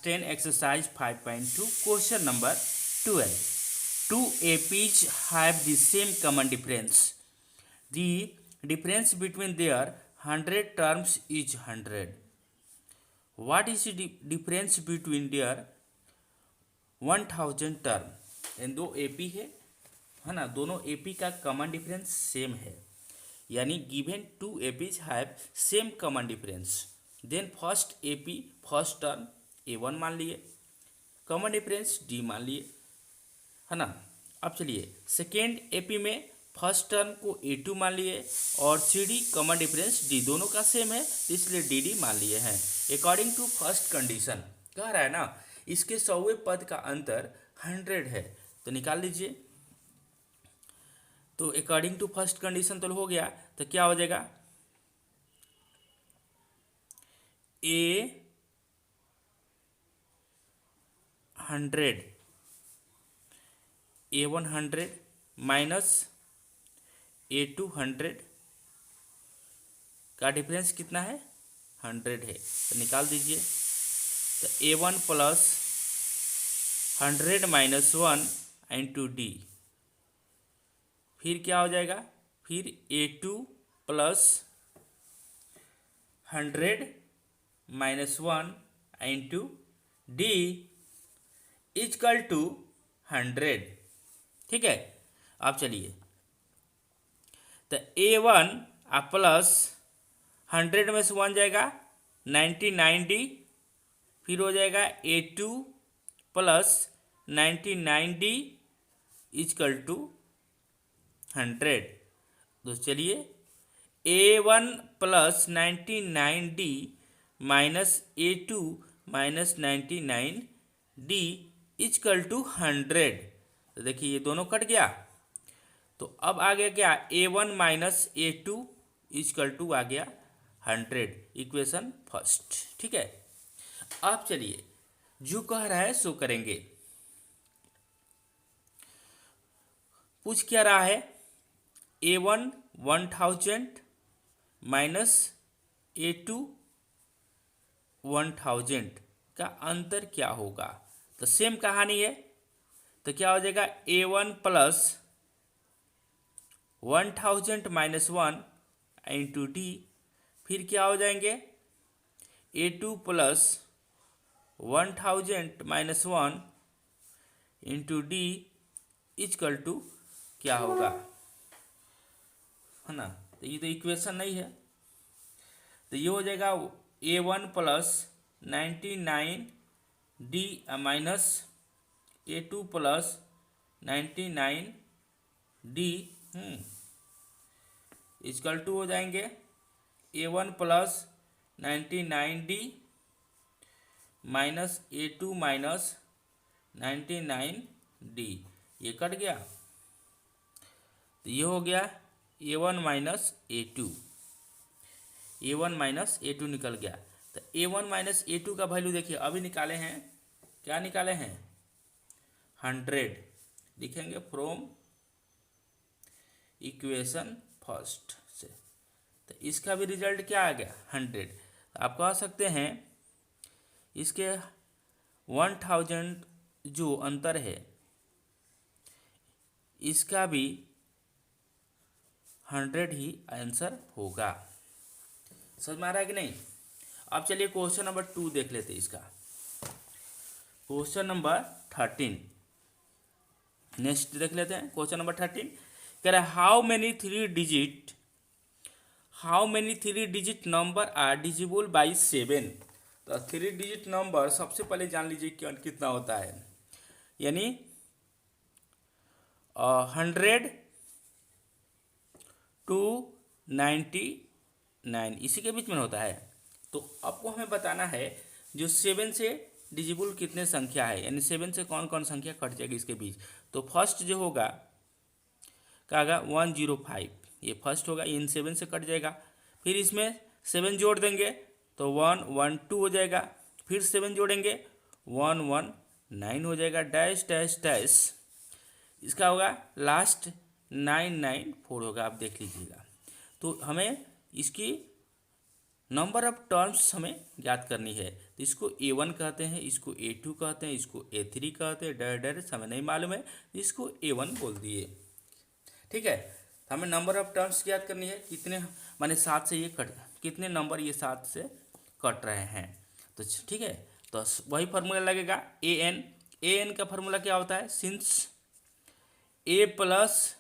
10 exercise 5.2 question number 12. Two APs have the same common difference. The difference between their 100 terms is 100. What is the difference between their 1000 term? इन दो AP है ना, दोनों AP का common difference same है, यानी given two APs have same common difference. Then first AP first term A1 मान लिए, common difference D मान लिए, है ना। अब चलिए सेकेंड एपी में फर्स्ट टर्म को A2 मान लिए और CD कॉमन डिफरेंस D दोनों का सेम है, इसलिए DD मान लिए हैं। अकॉर्डिंग टू फर्स्ट कंडीशन कह रहा है ना, इसके 100वें पद का अंतर 100 है, तो निकाल लीजिए। तो अकॉर्डिंग टू फर्स्ट कंडीशन तो हो गया, तो क्या हो जाएगा A1 100 माइनस A2 100 का डिफरेंस कितना है 100 है, तो निकाल दीजिए। तो A1 plus 100 minus 1 into D, फिर क्या हो जाएगा, फिर A2 plus 100 minus 1 into D equal to 100। ठीक है, अब चलिए तो A1 प्लस 100 में से 1 जाएगा 99D, फिर हो जाएगा A2 plus 99D equal to 100। तो चलिए A1 plus 99D minus A2 minus 99D equal to 100। तो देखिए ये दोनों कट गया, तो अब आ गया क्या A1 minus A2 is equal to आ गया 100, इक्वेशन फर्स्ट। ठीक है, अब चलिए जो कह रहा है सो करेंगे। पूछ क्या रहा है, A1 1000 माइनस A2 1000 का अंतर क्या होगा। तो सेम कहानी है, तो क्या हो जाएगा A1 plus 1000 minus 1 into D, फिर क्या हो जाएंगे A2 plus 1000 minus 1 into D equal to क्या होगा, है ना। तो ये तो इक्वेशन नहीं है, तो ये हो जाएगा A1 plus 99D minus A2 plus 99D equal to हो जाएंगे A1 plus 99D minus A2 minus 99D, ये कट गया, तो ये हो गया A1 minus A2, A1 minus A2 निकल गया। तो A1 माइनस A2 का वैल्यू देखिए अभी निकाले हैं, क्या निकाले हैं 100, लिखेंगे फ्रॉम इक्वेशन फर्स्ट से। तो इसका भी रिजल्ट क्या आ गया 100। आप कह सकते हैं इसके 1000 जो अंतर है इसका भी 100 ही आंसर होगा। समझ में आ रहा है कि नहीं। अब चलिए क्वेश्चन नंबर 2 देख लेते हैं। इसका क्वेश्चन नंबर 13 नेक्स्ट देख लेते हैं। क्वेश्चन नंबर 13 कह रहा है how many three digit number are divisible by 7। तो 3 डिजिट नंबर सबसे पहले जान लीजिए कितना होता है, यानी 100 to 99 इसी के बीच में होता है। तो आपको हमें बताना है जो 7 से डिजिबल कितने संख्या है, यानी 7 से कौन कौन संख्या कट जाएगी इसके बीच। तो फर्स्ट जो होगा क्या होगा 105, ये फर्स्ट होगा, इन 7 से कट जाएगा। फिर इसमें 7 जोड़ देंगे तो 112 हो जाएगा, फिर 7 जोड़ेंगे 119 हो जाएगा, डैश डैश डैश इसका होगा लास्ट 994 होगा, आप देख लीजिएगा। तो हमें इसकी नंबर ऑफ टर्म्स हमें ज्ञात करनी है, तो इसको A1 कहते हैं, इसको A2 कहते हैं, इसको A3 कहते हैं, डायरेक्ट हमें नहीं मालूम है, इसको A1 बोल दिए। ठीक है, तो हमें नंबर ऑफ टर्म्स ज्ञात करनी है, कितने माने 7 से ये कट, कितने नंबर ये 7 से कट रहे हैं। तो ठीक है, तो वही फार्मूला लगेगा ए एन का फार्मूला क्या होता है, since A plus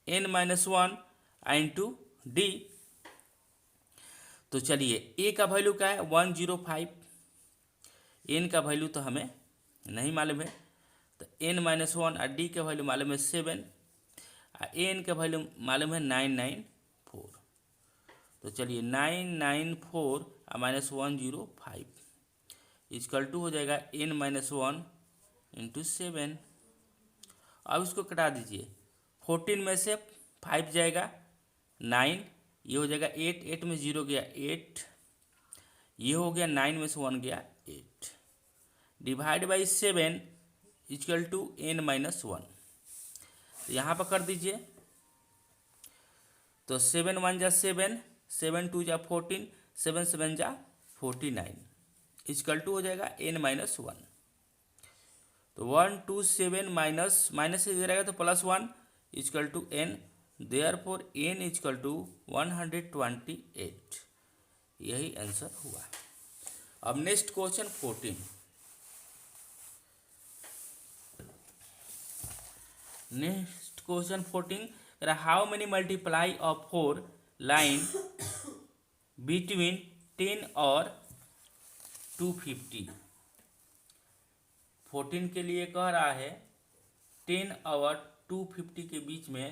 n-1 into D. तो चलिए ए का वैल्यू क्या है 105, एन का वैल्यू तो हमें नहीं मालूम है, तो n-1 और डी का वैल्यू मालूम है 7, एन का वैल्यू मालूम है 994। तो चलिए 994 -105 इजकल टू हो जाएगा n-1 इंटू 7। अब इसको कटा दीजिए, 14 में से 5 जाएगा 9, ये हो जाएगा 8, 8 में 0 गया 8, ये हो गया 9 में से 1 गया 8, divide by 7 is equal to n-1। तो यहाँ पर कर दीजिए, तो 7 1 जा 7, 7 2 जा 14, 7 7 जा 49 इजकल टू हो जाएगा n-1। तो 1 2 7 माइनस से रहेगा तो +1 equal to n, therefore n equal to 128। यही आंसर हुआ। अब next question 14। Next question 14, how many multiply of 4 line between 10 और 250। 14 के लिए कह रहा है 10 और 250 के बीच में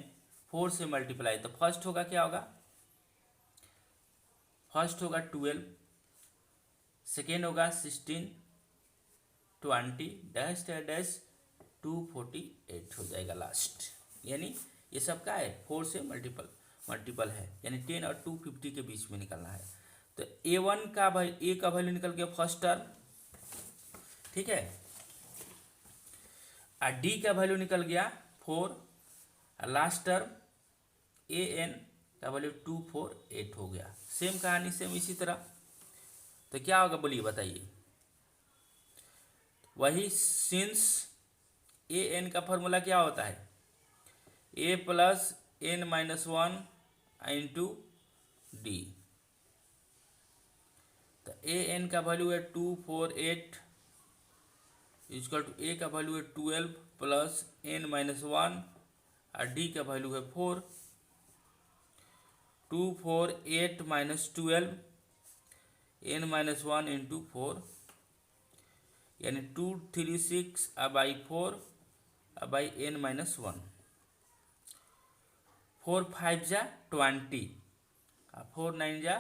4 से मल्टीप्लाई। तो फर्स्ट होगा क्या होगा, फर्स्ट होगा 12, सेकेंड होगा 16, 20 डैश डैश 248 हो जाएगा लास्ट। यानी ये सब का है 4 से मल्टीपल है, यानी 10 और 250 के बीच में निकलना है। तो A1 का ए का वैल्यू निकल गया फर्स्ट टर्म, ठीक है, और डी का वैल्यू निकल गया 4, लास्ट टर्म AN का वैल्यू 248 हो गया। सेम कहानी सेम इसी तरह। तो क्या होगा बोलिए बताइए, वही सिंस AN का फॉर्मूला क्या होता है, A plus n-1 into D. तो AN का वैल्यू है 248 इजकल टू A का वैल्यू है 12 प्लस n-1 और डी का वैल्यू है 4। 248 माइनस 12 n-1 इंटू 4, यानी 236 बाई 4 बाई n-1। 4 5 जा 20 और 4 9 जा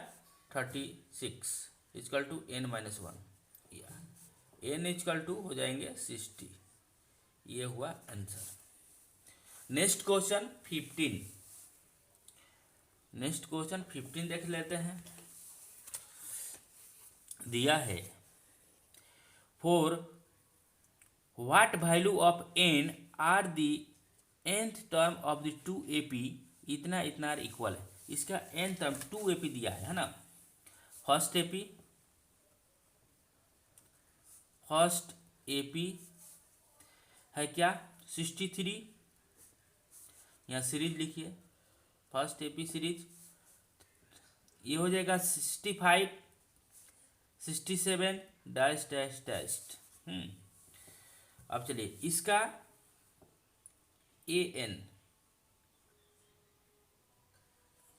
36 equal to n-1, n equal to हो जाएंगे 60। ये हुआ answer. Next question 15। Next question 15 देख लेते हैं। दिया है for what value of n are the nth term of the 2AP इतना इतना इक्वल है। इसका n टर्म 2AP दिया है ना। फर्स्ट AP है क्या 63, यहाँ सीरीज लिखिए, फर्स्ट AP सीरीज ये हो जाएगा 65 67 डैश डैश डैश। अब चलिए इसका AN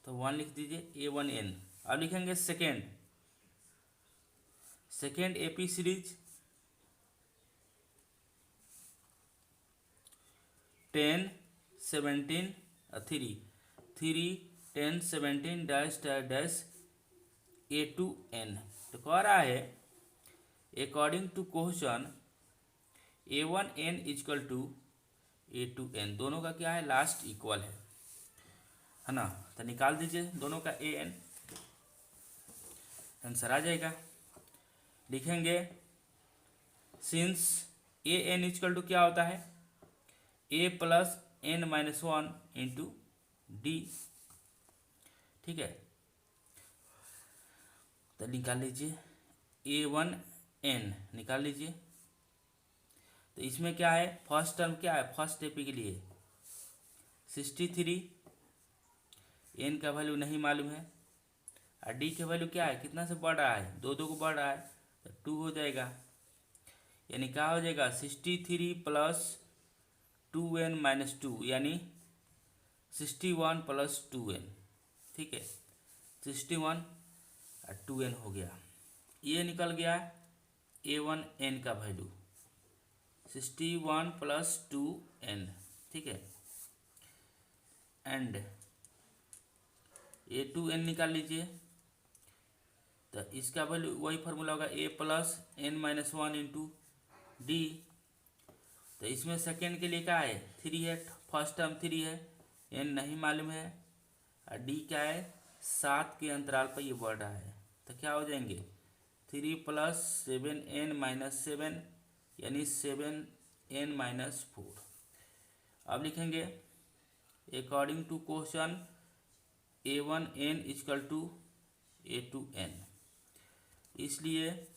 तो 1 लिख दीजिए A1N। अब लिखेंगे second AP series 10 17 3 10 17 dash dash dash A2N। तो कह रहा है according to question A1N equal to A2N, दोनों का क्या है लास्ट इक्वल है ना। तो निकाल दीजिए दोनों का AN, आंसर आ जाएगा। लिखेंगे सिंस AN इजकल टू क्या होता है A plus n-1 into D, ठीक है। तो निकाल लीजिए A1n निकाल लीजिए। तो इसमें क्या है, फर्स्ट टर्म क्या है, फर्स्ट एपी के लिए 63, n का वैल्यू नहीं मालूम है, और d का वैल्यू क्या है, कितना से बढ़ रहा है, दो को बढ़ रहा है, तो 2 हो जाएगा। यानी क्या हो जाएगा, 63 प्लस 2n-2 यानी 61 प्लस 2n। ठीक है, 61 और 2n हो गया। ये निकल गया A1n का वैल्यू 61 प्लस 2n। ठीक है, एंड A2n निकाल लीजिए। तो इसका वैल्यू वही फार्मूला होगा, A plus n-1 into D. तो इसमें सेकेंड के लिए क्या है, 3 है, फर्स्ट टर्म 3 है, n नहीं मालूम है, और d क्या है, 7 के अंतराल पर ये बढ़ रहा है। तो क्या हो जाएंगे, 3 प्लस 7n-7 यानी 7n-4। अब लिखेंगे according to question A1n equal to A2n, इसलिए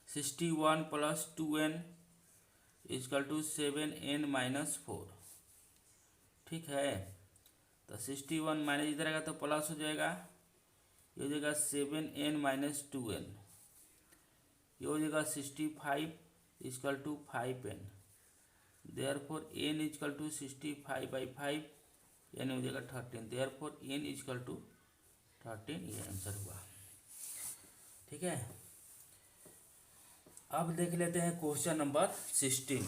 sixty one plus 2n equal to 7n-4। ठीक है, तो 61 माइनस इधर आएगा तो प्लस हो जाएगा, ये हो जाएगा 7n-2n, ये हो जाएगा 65 equal to 5n। Therefore n equal to 65/5 यानी हो जाएगा 13। देयरफॉर n इक्वल टू 13, ये आंसर हुआ। ठीक है, अब देख लेते हैं क्वेश्चन नंबर 16।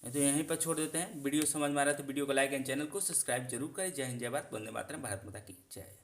तो यहीं पर छोड़ देते हैं। वीडियो समझ में आ रहा है तो वीडियो को लाइक एंड चैनल को सब्सक्राइब जरूर करें। जय हिंद, जय भारत, वंदे मातरम, भारत माता की जय।